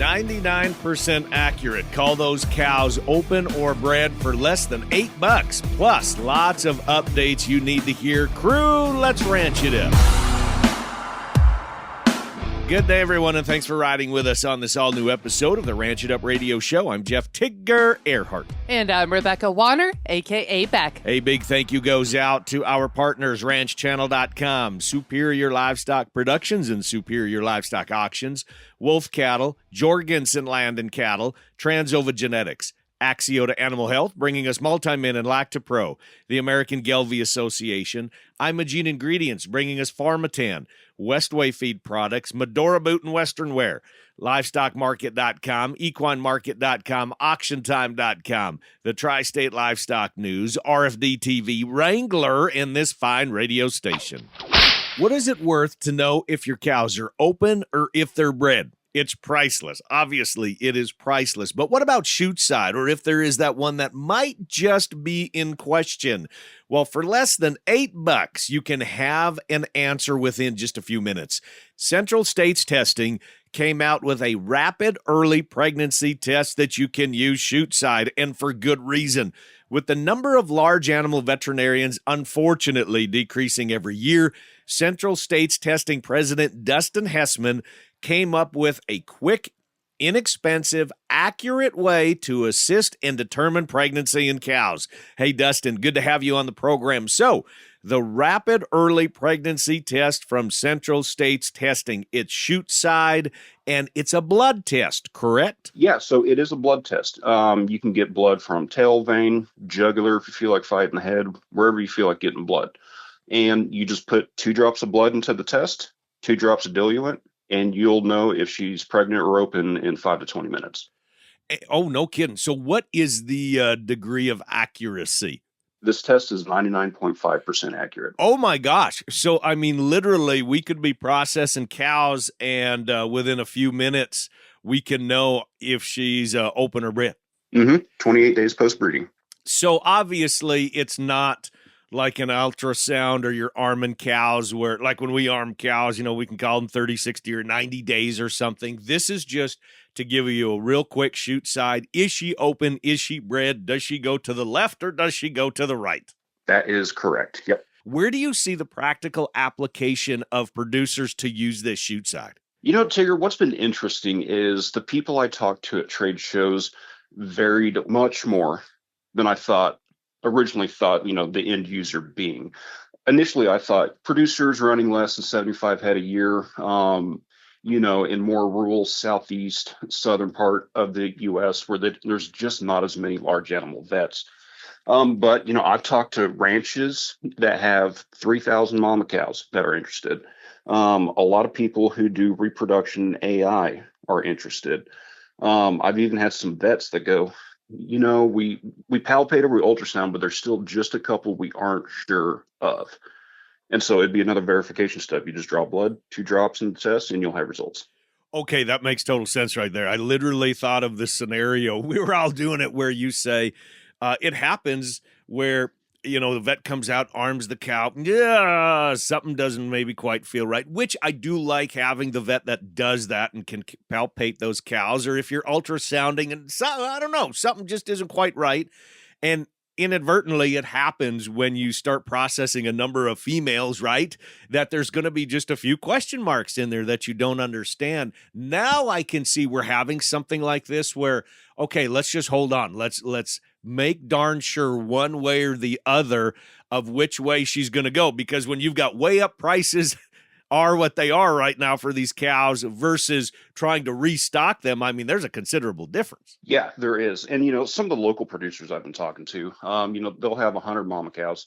99% accurate. Call those cows open or bred for less than $8. Plus, lots of updates you need to hear. Crew, let's ranch it up. Good day, everyone, and thanks for riding with us on this all-new episode of the Ranch It Up Radio Show. I'm Jeff Tigger Erhardt. And I'm Rebecca Wanner, a.k.a. Beck. A big thank you goes out to our partners, RanchChannel.com, Superior Livestock Productions and Superior Livestock Auctions, Wolf Cattle, Jorgensen Land and Cattle, Transova Genetics, Axiota Animal Health, bringing us Multimin and Lactapro, the American Gelbvieh Association, Imogene Ingredients, bringing us Pharmatan, Westway Feed Products, Medora Boot and Western Wear, LivestockMarket.com, EquineMarket.com, AuctionTime.com, the Tri-State Livestock News, RFD TV, Wrangler, and this fine radio station. What is it worth to know if your cows are open or if they're bred? It's priceless. Obviously, it is priceless. But what about chute-side, or if there is that one that might just be in question? Well, for less than $8, you can have an answer within just a few minutes. Central States Testing came out with a rapid early pregnancy test that you can use chute-side, and for good reason. With the number of large animal veterinarians unfortunately decreasing every year, Central States Testing President Dustin Hessman came up with a quick, inexpensive, accurate way to assist and determine pregnancy in cows. Hey, Dustin, good to have you on the program. So, the rapid early pregnancy test from Central States Testing, it's chute-side, and it's a blood test, correct? Yeah, so it is a blood test. You can get blood from tail vein, jugular, if you feel like fighting the head, wherever you feel like getting blood. And you just put 2 drops of blood into the test, 2 drops of diluent, and you'll know if she's pregnant or open in 5 to 20 minutes. Oh, no kidding. So what is the degree of accuracy? This test is 99.5% accurate. Oh, my gosh. So, I mean, literally, we could be processing cows, and within a few minutes, we can know if she's open or bred. 28 days post-breeding. So, obviously, it's not like an ultrasound or you're arming cows where, like when we arm cows, you know, we can call them 30, 60, or 90 days or something. This is just to give you a real quick chute-side. Is she open? Is she bred? Does she go to the left or does she go to the right? That is correct. Yep. Where do you see the practical application of producers to use this chute-side? You know, Tigger, what's been interesting is the people I talked to at trade shows varied much more than I originally thought, you know, the end user being. Initially, I thought producers running less than 75 head a year, you know, in more rural southeast, southern part of the U.S. where there's just not as many large animal vets. But, you know, I've talked to ranches that have 3,000 mama cows that are interested. A lot of people who do reproduction AI are interested. I've even had some vets that go, you know, we palpate or we ultrasound, but there's still just a couple we aren't sure of. And so it'd be another verification step. You just draw blood, 2 drops in the test, and you'll have results. Okay, that makes total sense right there. I literally thought of this scenario. We were all doing it where you say, it happens where, you know, the vet comes out, arms the cow. Yeah, something doesn't maybe quite feel right, which I do like having the vet that does that and can palpate those cows. Or if you're ultrasounding and I don't know, something just isn't quite right. And inadvertently, it happens when you start processing a number of females, right? That there's going to be just a few question marks in there that you don't understand. Now I can see we're having something like this where, okay, let's just hold on. Let's make darn sure one way or the other of which way she's going to go. Because when you've got way up prices are what they are right now for these cows versus trying to restock them, I mean, there's a considerable difference. Yeah, there is. And, you know, some of the local producers I've been talking to, you know, they'll have 100 mama cows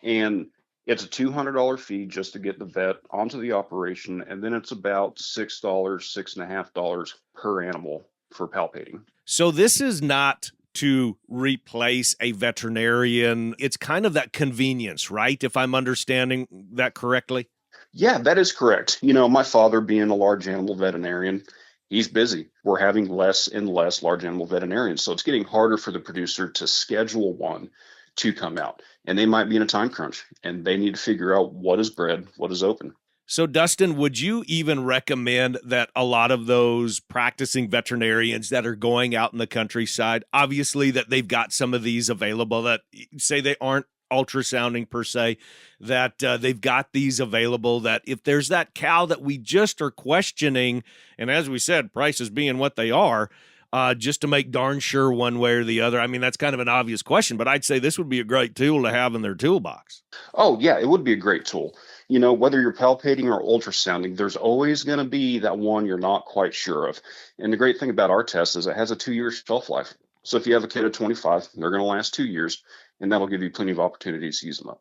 and it's a $200 fee just to get the vet onto the operation. And then it's about $6, $6.50 per animal for palpating. So this is not to replace a veterinarian. It's kind of that convenience, right? If I'm understanding that correctly. Yeah, that is correct. You know, my father being a large animal veterinarian, he's busy. We're having less and less large animal veterinarians. So it's getting harder for the producer to schedule one to come out. And they might be in a time crunch and they need to figure out what is bred, what is open. So, Dustin, would you even recommend that a lot of those practicing veterinarians that are going out in the countryside, obviously that they've got some of these available that say they aren't ultrasounding per se, that they've got these available, that if there's that cow that we just are questioning, and as we said, prices being what they are, just to make darn sure one way or the other. I mean, that's kind of an obvious question, but I'd say this would be a great tool to have in their toolbox. Oh, yeah, it would be a great tool. Whether you're palpating or ultrasounding, there's always going to be that one you're not quite sure of. And the great thing about our test is it has a 2-year shelf life. So if you have a kid of 25, they're going to last 2 years, and that'll give you plenty of opportunities to use them up.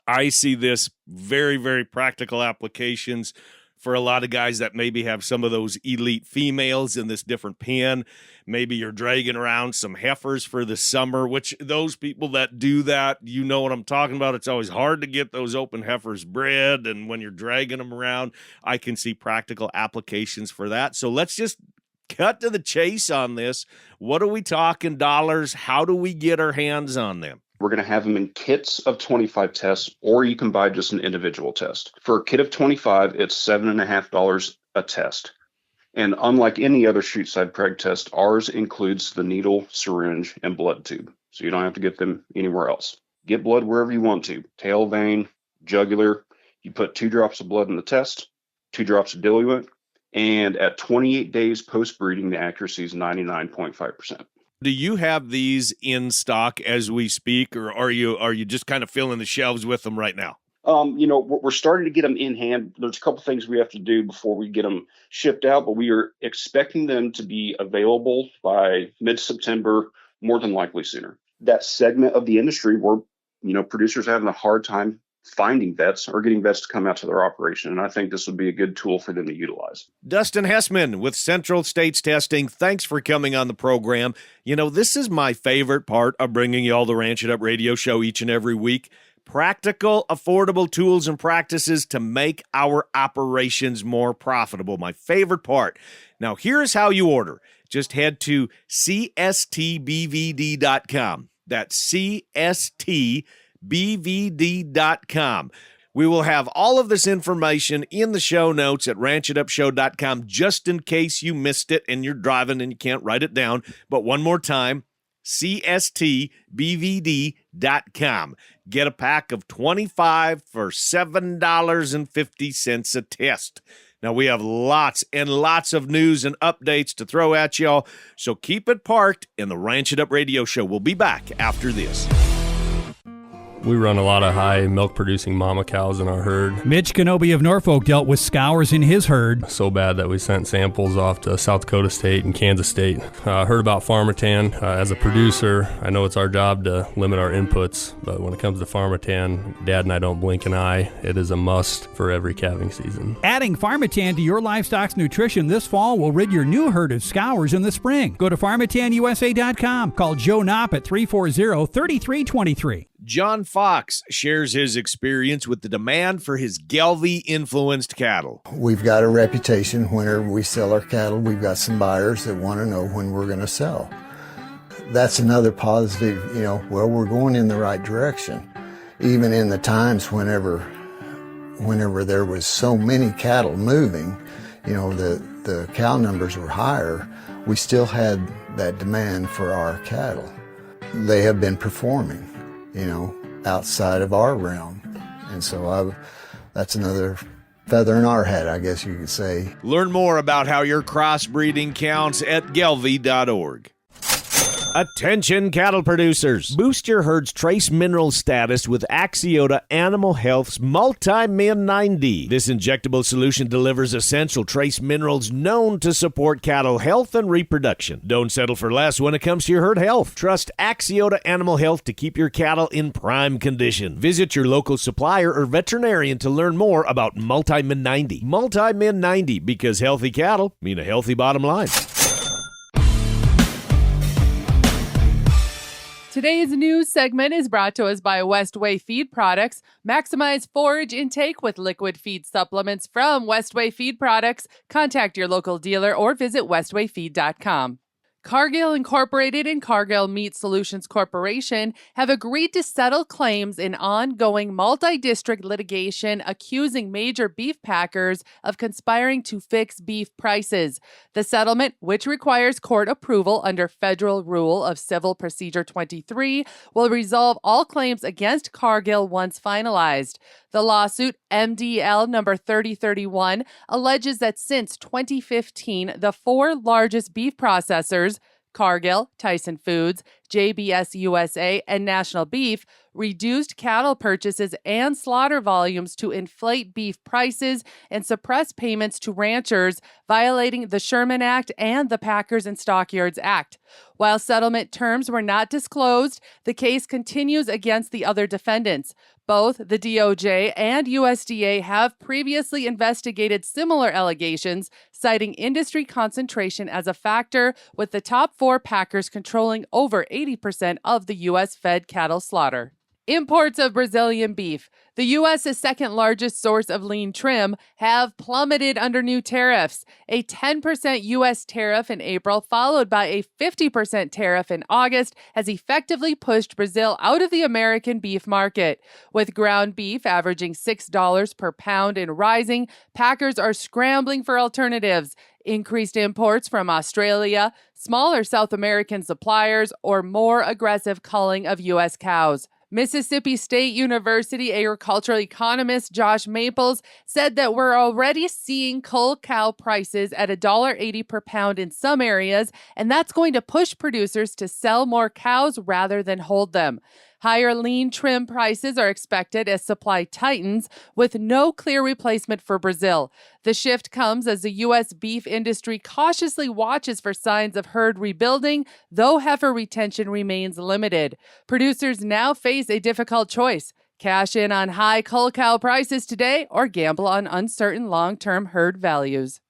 I see this very, very practical applications for a lot of guys that maybe have some of those elite females in this different pen. Maybe you're dragging around some heifers for the summer, which those people that do that, you know what I'm talking about. It's always hard to get those open heifers bred, and when you're dragging them around, I can see practical applications for that. So let's just cut to the chase on this. What are we talking dollars? How do we get our hands on them? We're going to have them in kits of 25 tests, or you can buy just an individual test. For a kit of 25, it's $7.50 a test. And unlike any other chute-side preg test, ours includes the needle, syringe, and blood tube. So you don't have to get them anywhere else. Get blood wherever you want to. Tail vein, jugular. You put 2 drops of blood in the test, 2 drops of diluent, and at 28 days post-breeding, the accuracy is 99.5%. Do you have these in stock as we speak, or are you just kind of filling the shelves with them right now? We're starting to get them in hand. There's a couple things we have to do before we get them shipped out, but we are expecting them to be available by mid-September, more than likely sooner. That segment of the industry where, producers are having a hard time finding vets or getting vets to come out to their operation. And I think this would be a good tool for them to utilize. Dustin Hessman with Central States Testing, thanks for coming on the program. This is my favorite part of bringing you all the Ranch It Up radio show each and every week. Practical, affordable tools and practices to make our operations more profitable. My favorite part. Now, here's how you order. Just head to cstbvd.com. That's cstbvd.com. We will have all of this information in the show notes at ranchitupshow.com just in case you missed it and you're driving and you can't write it down. But one more time, cstbvd.com. Get a pack of 25 for $7.50 a test. Now, we have lots and lots of news and updates to throw at y'all, so keep it parked in the Ranch It Up radio show. We'll be back after this. We run a lot of high milk-producing mama cows in our herd. Mitch Kenobi of Norfolk dealt with scours in his herd. So bad that we sent samples off to South Dakota State and Kansas State. Heard about Pharmatan. As a producer, I know it's our job to limit our inputs, but when it comes to Pharmatan, Dad and I don't blink an eye. It is a must for every calving season. Adding Pharmatan to your livestock's nutrition this fall will rid your new herd of scours in the spring. Go to PharmatanUSA.com. Call Joe Knopp at 340-3323. John Fox shares his experience with the demand for his Gelbvieh-influenced cattle. We've got a reputation whenever we sell our cattle. We've got some buyers that want to know when we're going to sell. That's another positive, we're going in the right direction. Even in the times whenever there was so many cattle moving, the cow numbers were higher, we still had that demand for our cattle. They have been performing, outside of our realm. And so that's another feather in our hat, I guess you could say. Learn more about how your crossbreeding counts at gelbvieh.org. Attention cattle producers. Boost your herd's trace mineral status with Axiota Animal Health's Multi-Min 9D. This injectable solution delivers essential trace minerals known to support cattle health and reproduction. Don't settle for less when it comes to your herd health. Trust Axiota Animal Health to keep your cattle in prime condition. Visit your local supplier or veterinarian to learn more about Multi-Min 90. Multi-Min 90, because healthy cattle mean a healthy bottom line. Today's news segment is brought to us by Westway Feed Products. Maximize forage intake with liquid feed supplements from Westway Feed Products. Contact your local dealer or visit westwayfeed.com. Cargill Incorporated and Cargill Meat Solutions Corporation have agreed to settle claims in ongoing multi-district litigation accusing major beef packers of conspiring to fix beef prices. The settlement, which requires court approval under Federal Rule of Civil Procedure 23, will resolve all claims against Cargill once finalized. The lawsuit, MDL number 3031, alleges that since 2015, the four largest beef processors, Cargill, Tyson Foods, JBS USA, and National Beef, reduced cattle purchases and slaughter volumes to inflate beef prices and suppress payments to ranchers, violating the Sherman Act and the Packers and Stockyards Act. While settlement terms were not disclosed, the case continues against the other defendants. Both the DOJ and USDA have previously investigated similar allegations, citing industry concentration as a factor, with the top four packers controlling over 80% of the U.S. fed cattle slaughter. Imports of Brazilian beef, the U.S.'s second largest source of lean trim, have plummeted under new tariffs. A 10% U.S. tariff in April, followed by a 50% tariff in August, has effectively pushed Brazil out of the American beef market. With ground beef averaging $6 per pound and rising, packers are scrambling for alternatives. Increased imports from Australia, smaller South American suppliers, or more aggressive culling of U.S. cows. Mississippi State University agricultural economist Josh Maples said that we're already seeing cull cow prices at $1.80 per pound in some areas, and that's going to push producers to sell more cows rather than hold them. Higher lean trim prices are expected as supply tightens, with no clear replacement for Brazil. The shift comes as the U.S. beef industry cautiously watches for signs of herd rebuilding, though heifer retention remains limited. Producers now face a difficult choice: cash in on high cull cow prices today or gamble on uncertain long-term herd values.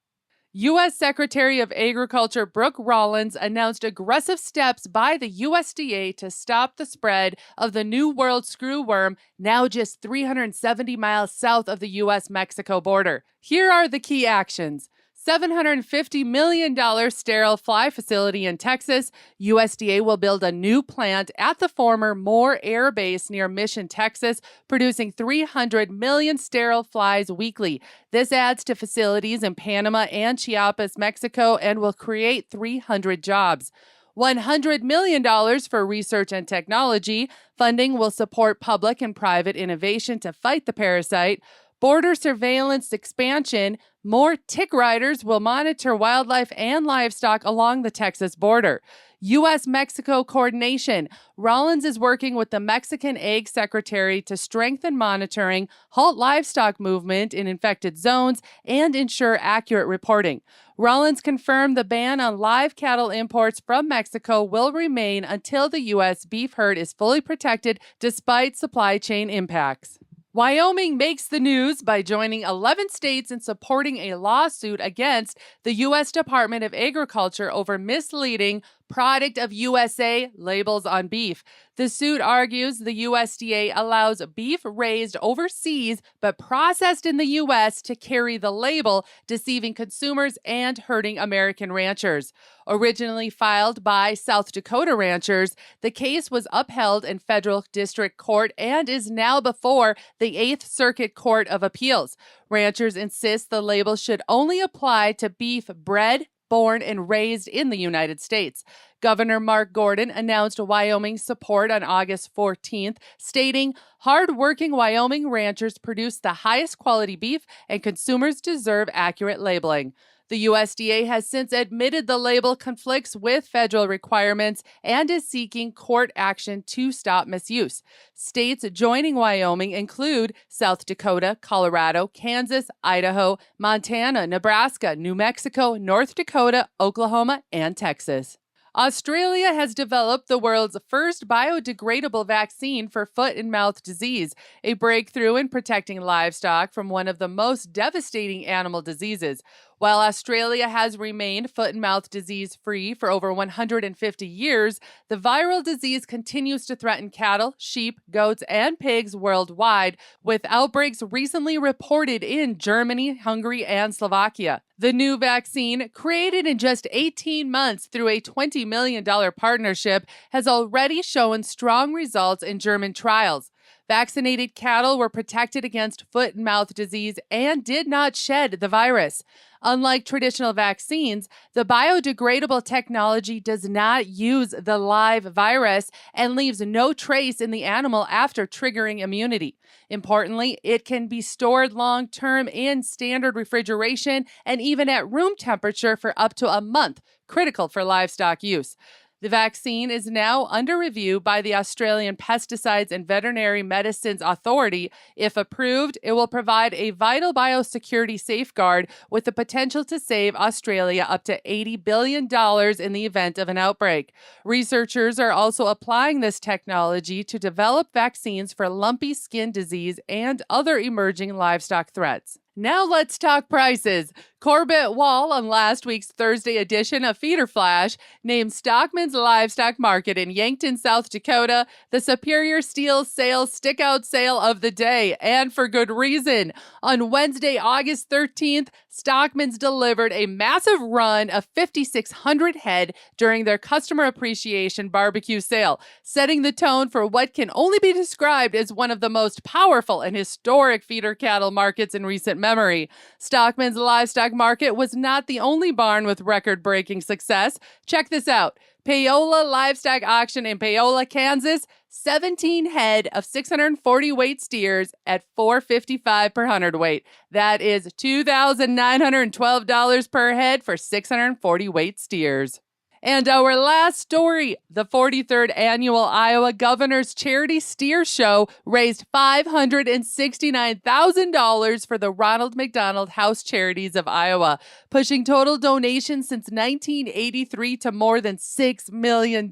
U.S. Secretary of Agriculture Brooke Rollins announced aggressive steps by the USDA to stop the spread of the New World screwworm, now just 370 miles south of the U.S.-Mexico border. Here are the key actions. $750 million sterile fly facility in Texas. USDA will build a new plant at the former Moore Air Base near Mission, Texas, producing 300 million sterile flies weekly. This adds to facilities in Panama and Chiapas, Mexico, and will create 300 jobs. $100 million for research and technology. Funding will support public and private innovation to fight the parasite. Border surveillance expansion. More tick riders will monitor wildlife and livestock along the Texas border. U.S.-Mexico coordination. Rollins is working with the Mexican Ag Secretary to strengthen monitoring, halt livestock movement in infected zones, and ensure accurate reporting. Rollins confirmed the ban on live cattle imports from Mexico will remain until the U.S. beef herd is fully protected despite supply chain impacts. Wyoming makes the news by joining 11 states in supporting a lawsuit against the U.S. Department of Agriculture over misleading product of USA labels on beef. The suit argues the USDA allows beef raised overseas but processed in the U.S. to carry the label, deceiving consumers and hurting American ranchers. Originally filed by South Dakota ranchers, the case was upheld in federal district court and is now before the 8th Circuit Court of Appeals. Ranchers insist the label should only apply to beef bred, born, and raised in the United States. Governor Mark Gordon announced Wyoming's support on August 14th, stating, "Hard-working Wyoming ranchers produce the highest quality beef, and consumers deserve accurate labeling." The USDA has since admitted the label conflicts with federal requirements and is seeking court action to stop misuse. States joining Wyoming include South Dakota, Colorado, Kansas, Idaho, Montana, Nebraska, New Mexico, North Dakota, Oklahoma, and Texas. Australia has developed the world's first biodegradable vaccine for foot and mouth disease, a breakthrough in protecting livestock from one of the most devastating animal diseases. While Australia has remained foot and mouth disease free for over 150 years, the viral disease continues to threaten cattle, sheep, goats, and pigs worldwide, with outbreaks recently reported in Germany, Hungary, and Slovakia. The new vaccine, created in just 18 months through a $20 million partnership, has already shown strong results in German trials. Vaccinated cattle were protected against foot and mouth disease and did not shed the virus. Unlike traditional vaccines, the biodegradable technology does not use the live virus and leaves no trace in the animal after triggering immunity. Importantly, it can be stored long-term in standard refrigeration and even at room temperature for up to a month, critical for livestock use. The vaccine is now under review by the Australian Pesticides and Veterinary Medicines Authority. If approved, it will provide a vital biosecurity safeguard with the potential to save Australia up to $80 billion in the event of an outbreak. Researchers are also applying this technology to develop vaccines for lumpy skin disease and other emerging livestock threats. Now let's talk prices. Corbett Wall, on last week's Thursday edition of Feeder Flash, named Stockman's Livestock Market in Yankton, South Dakota, the Superior Steel Sales Stickout Sale of the day, and for good reason. On Wednesday, August 13th, Stockman's delivered a massive run of 5,600 head during their Customer Appreciation Barbecue Sale, setting the tone for what can only be described as one of the most powerful and historic feeder cattle markets in recent memory. Stockman's Livestock Market was not the only barn with record-breaking success. Check this out. Paola Livestock Auction in Paola, Kansas, 17 head of 640 weight steers at $455 per hundredweight. That is $2,912 per head for 640 weight steers. And our last story, the 43rd Annual Iowa Governor's Charity Steer Show raised $569,000 for the Ronald McDonald House Charities of Iowa, pushing total donations since 1983 to more than $6 million.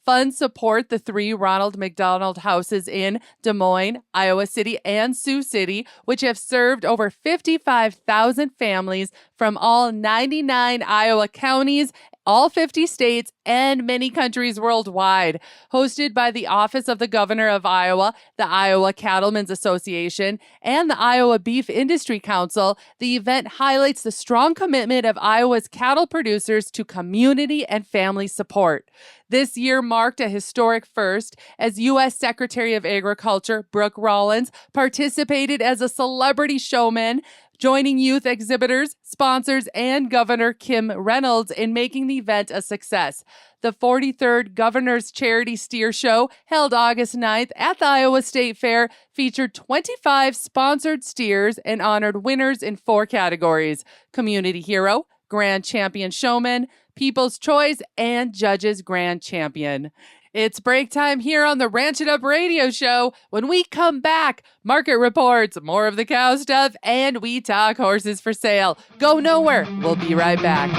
Funds support the 3 Ronald McDonald houses in Des Moines, Iowa City, and Sioux City, which have served over 55,000 families from all 99 Iowa counties, all 50 states, and many countries worldwide. Hosted by the Office of the Governor of Iowa, the Iowa Cattlemen's Association, and the Iowa Beef Industry Council, the event highlights the strong commitment of Iowa's cattle producers to community and family support. This year marked a historic first as U.S. Secretary of Agriculture Brooke Rollins participated as a celebrity showman, joining youth exhibitors, sponsors, and Governor Kim Reynolds in making the event a success. The 43rd Governor's Charity Steer Show, held August 9th at the Iowa State Fair, featured 25 sponsored steers and honored winners in 4 categories: Community Hero, Grand Champion Showman, People's Choice, and Judges Grand Champion. It's break time here on the Ranch It Up radio show. When we come back, market reports, more of the cow stuff, and we talk horses for sale. Go nowhere. We'll be right back.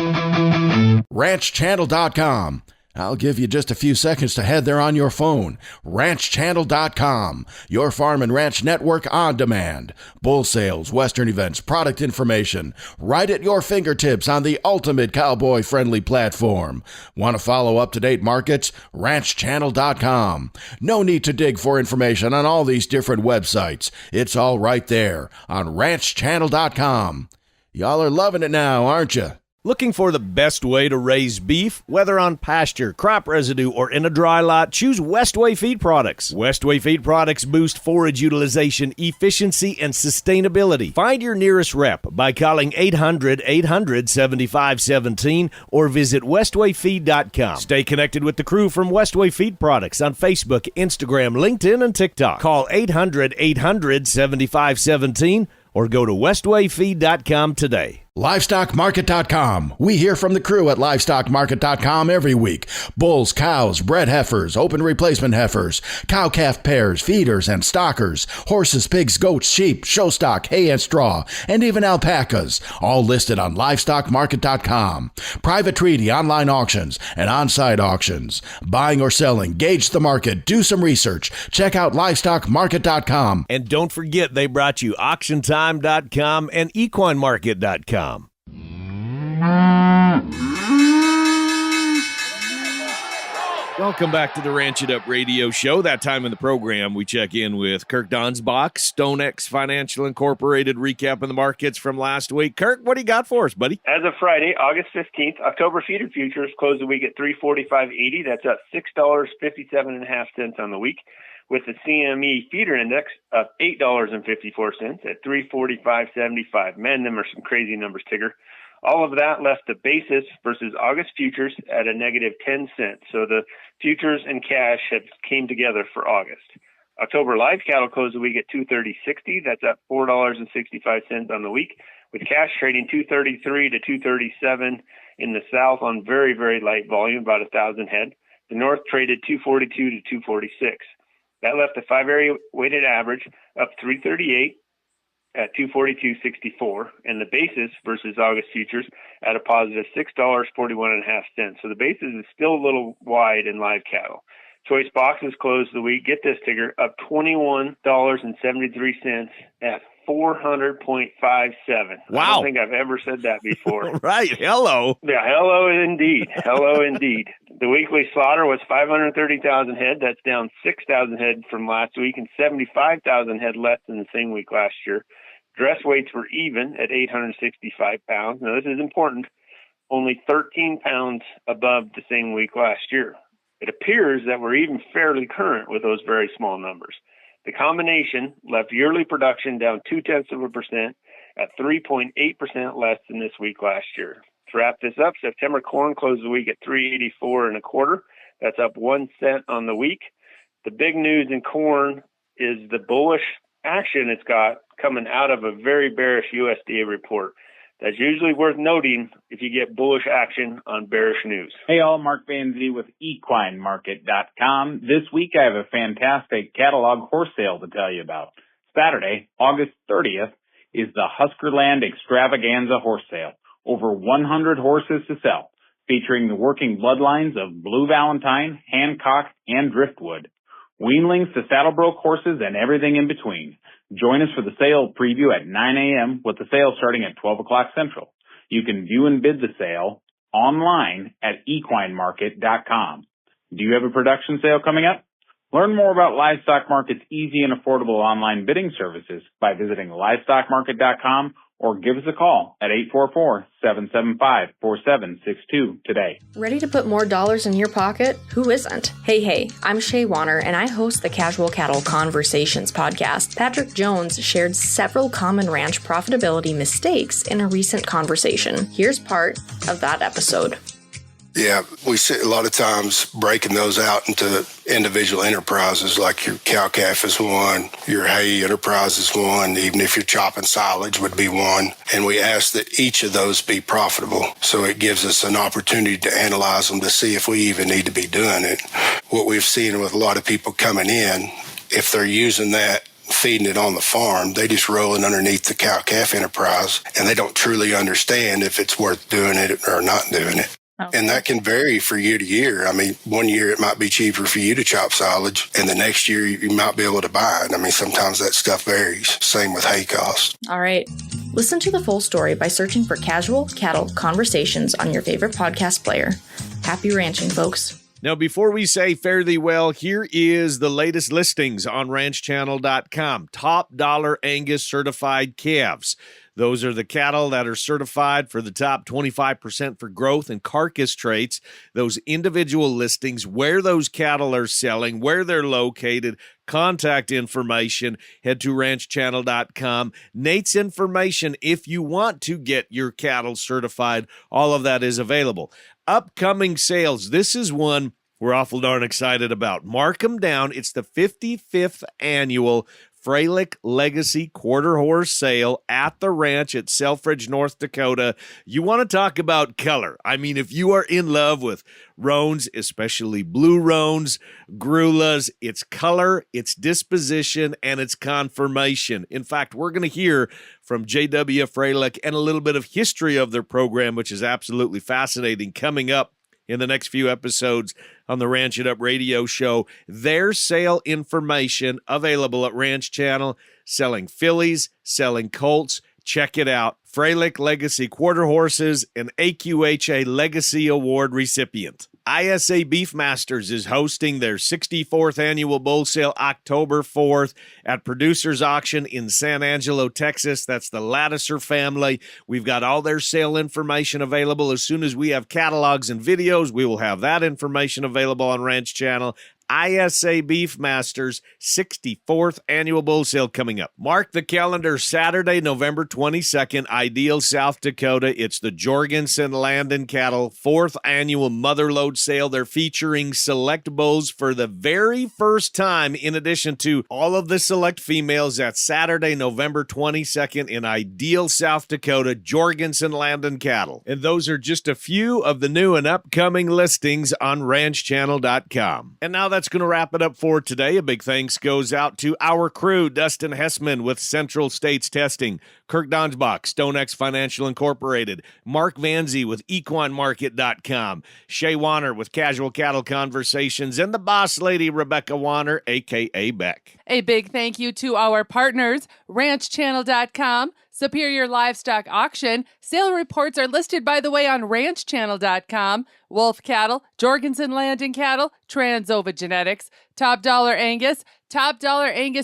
RanchChannel.com. I'll give you just a few seconds to head there on your phone. RanchChannel.com, your farm and ranch network on demand. Bull sales, western events, product information, right at your fingertips on the ultimate cowboy-friendly platform. Want to follow up-to-date markets? RanchChannel.com. No need to dig for information on all these different websites. It's all right there on RanchChannel.com. Y'all are loving it now, aren't you? Looking for the best way to raise beef? Whether on pasture, crop residue, or in a dry lot, choose Westway Feed Products. Westway Feed Products boost forage utilization, efficiency, and sustainability. Find your nearest rep by calling 800-800-7517 or visit westwayfeed.com. Stay connected with the crew from Westway Feed Products on Facebook, Instagram, LinkedIn, and TikTok. Call 800-800-7517 or go to westwayfeed.com today. LivestockMarket.com. We hear from the crew at LivestockMarket.com every week. Bulls, cows, bred heifers, open replacement heifers, cow-calf pairs, feeders, and stockers, horses, pigs, goats, sheep, show stock, hay and straw, and even alpacas. All listed on LivestockMarket.com. Private treaty, online auctions, and on-site auctions. Buying or selling, gauge the market, do some research. Check out LivestockMarket.com. And don't forget they brought you AuctionTime.com and EquineMarket.com. Welcome back to the Ranch It Up radio show. That time in the program, we check in with Kirk Donsbach, StoneX Financial Incorporated, recapping the markets from last week. Kirk, what do you got for us, buddy? As of Friday, August 15th, October feeder futures closed the week at $345.80. That's up $6.57.5 on the week, with the CME feeder index up $8.54 at $345.75. Man, them are some crazy numbers, Tigger. All of that left the basis versus August futures at a negative 10 cents. So the futures and cash have came together for August. October live cattle closed the week at $230.60. That's up $4.65 on the week, with cash trading $233 to $237 in the south on very, very light volume, about 1,000 head. The north traded $242 to $246. That left the 5-area weighted average up $338 at $242.64, and the basis versus August futures at a positive $6.41.5. So the basis is still a little wide in live cattle. Choice boxes closed the week, get this, Tigger, up $21.73 at 400.57. Wow. I don't think I've ever said that before. Right. Hello. Yeah, hello indeed. Hello indeed. The weekly slaughter was 530,000 head. That's down 6,000 head from last week and 75,000 head less than the same week last year. Dress weights were even at 865 pounds. Now, this is important. Only 13 pounds above the same week last year. It appears that we're even fairly current with those very small numbers. The combination left yearly production down 0.2% at 3.8% less than this week last year. To wrap this up, September corn closed the week at $3.8425. That's up 1 cent on the week. The big news in corn is the bullish action it's got coming out of a very bearish USDA report. That's usually worth noting if you get bullish action on bearish news. Hey all, Mark Vanzee with EquineMarket.com. This week I have a fantastic catalog horse sale to tell you about. Saturday, August 30th, is the Huskerland Extravaganza horse sale. Over 100 horses to sell, featuring the working bloodlines of Blue Valentine, Hancock, and Driftwood. Weanlings to Saddlebroke horses and everything in between. Join us for the sale preview at 9 a.m. with the sale starting at 12 o'clock Central. You can view and bid the sale online at EquineMarket.com. Do you have a production sale coming up? Learn more about Livestock Market's easy and affordable online bidding services by visiting LivestockMarket.com or give us a call at 844-775-4762 today. Ready to put more dollars in your pocket? Who isn't? Hey, I'm Shaye Wanner, and I host the Casual Cattle Conversations podcast. Patrick Jones shared several common ranch profitability mistakes in a recent conversation. Here's part of that episode. Yeah, we see a lot of times breaking those out into individual enterprises, like your cow-calf is one, your hay enterprise is one, even if you're chopping silage would be one. And we ask that each of those be profitable. So it gives us an opportunity to analyze them to see if we even need to be doing it. What we've seen with a lot of people coming in, if they're using that, feeding it on the farm, they just roll it underneath the cow-calf enterprise, and they don't truly understand if it's worth doing it or not doing it. Okay. And that can vary for year to year. I mean, one year it might be cheaper for you to chop silage, and the next year you might be able to buy it. I mean, sometimes that stuff varies. Same with hay costs. All right. Listen to the full story by searching for Casual Cattle Conversations on your favorite podcast player. Happy ranching, folks. Now, before we say fare thee well, here is the latest listings on ranchchannel.com. Top dollar Angus certified calves. Those are the cattle that are certified for the top 25% for growth and carcass traits. Those individual listings, where those cattle are selling, where they're located, contact information, head to ranchchannel.com. Nate's information, if you want to get your cattle certified, all of that is available. Upcoming sales. This is one we're awful darn excited about. Mark them down. It's the 55th annual Freilich Legacy Quarter Horse Sale at the ranch at Selfridge, North Dakota. You want to talk about color. I mean, if you are in love with roans, especially blue roans, grulas, it's color, it's disposition, and it's conformation. In fact, we're going to hear from J.W. Freilich and a little bit of history of their program, which is absolutely fascinating, coming up in the next few episodes on the Ranch It Up radio show. Their sale information available at Ranch Channel, selling fillies, selling colts. Check it out. Freilich Legacy Quarter Horses, an AQHA Legacy Award recipient. ISA Beef Masters is hosting their 64th annual bull sale October 4th at Producers Auction in San Angelo, Texas. That's the Lattiser family. We've got all their sale information available. As soon as we have catalogs and videos, we will have that information available on Ranch Channel. ISA Beef Masters 64th annual bull sale coming up. Mark the calendar, Saturday, November 22nd, Ideal, South Dakota. It's the Jorgensen Land and Cattle 4th annual mother load sale. They're featuring select bulls for the very first time, in addition to all of the select females. At Saturday, November 22nd in Ideal, South Dakota, Jorgensen Land and Cattle. And those are just a few of the new and upcoming listings on ranchchannel.com. And now that's going to wrap it up for today. A big thanks goes out to our crew, Dustin Hessman with Central States Testing, Kirk Donsbach, StoneX Financial Incorporated, Mark Vanzee with EquineMarket.com, Shaye Wanner with Casual Cattle Conversations, and the boss lady, Rebecca Wanner, a.k.a. Beck. A big thank you to our partners, RanchChannel.com, Superior Livestock Auction. Sale reports are listed, by the way, on RanchChannel.com. Wolf Cattle, Jorgensen Land and Cattle, Transova Genetics, Top Dollar Angus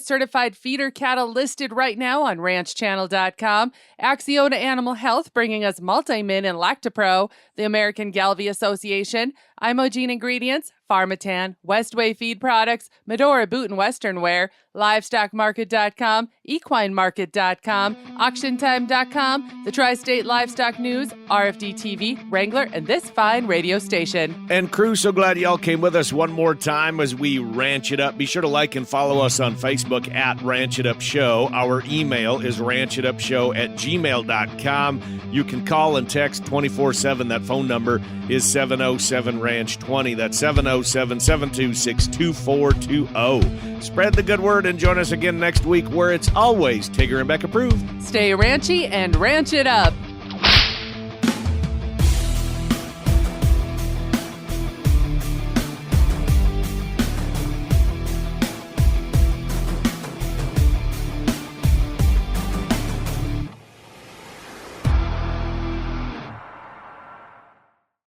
certified feeder cattle listed right now on RanchChannel.com. Axiona Animal Health bringing us Multimin and Lactopro, the American Galvy Association, Imogene Ingredients, Pharmatan, Westway Feed Products, Medora Boot and Western Wear, LivestockMarket.com, EquineMarket.com, AuctionTime.com, the Tri-State Livestock News, RFD TV, Wrangler, and this fine radio station. And crew, so glad y'all came with us one more time as we ranch it up. Be sure to like and follow us on Facebook at Ranch It Up Show. Our email is ranchitupshow@gmail.com. You can call and text 24/7. That phone number is 707-RANCH-20. That's 707-726-2420. Spread the good word and join us again next week where it's always Tigger and Beck approved. Stay ranchy and ranch it up.